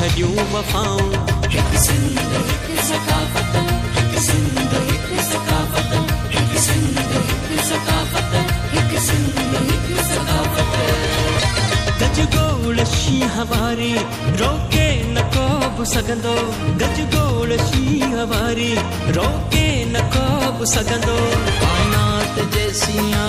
छॾियूं वफ़ाऊं। हिक सिंध हिक सकाफ़त, हिक सिंध हिक सकाफ़त, हिक सिंध हिक सकाफ़त, हिक सिंध हिक सकाफ़त। गजगोड़ शींहं वारी रोके न को बि सघंदो, गजगोड़ शींहं वारी रोके न को बि सघंदो। कायनात जे सियां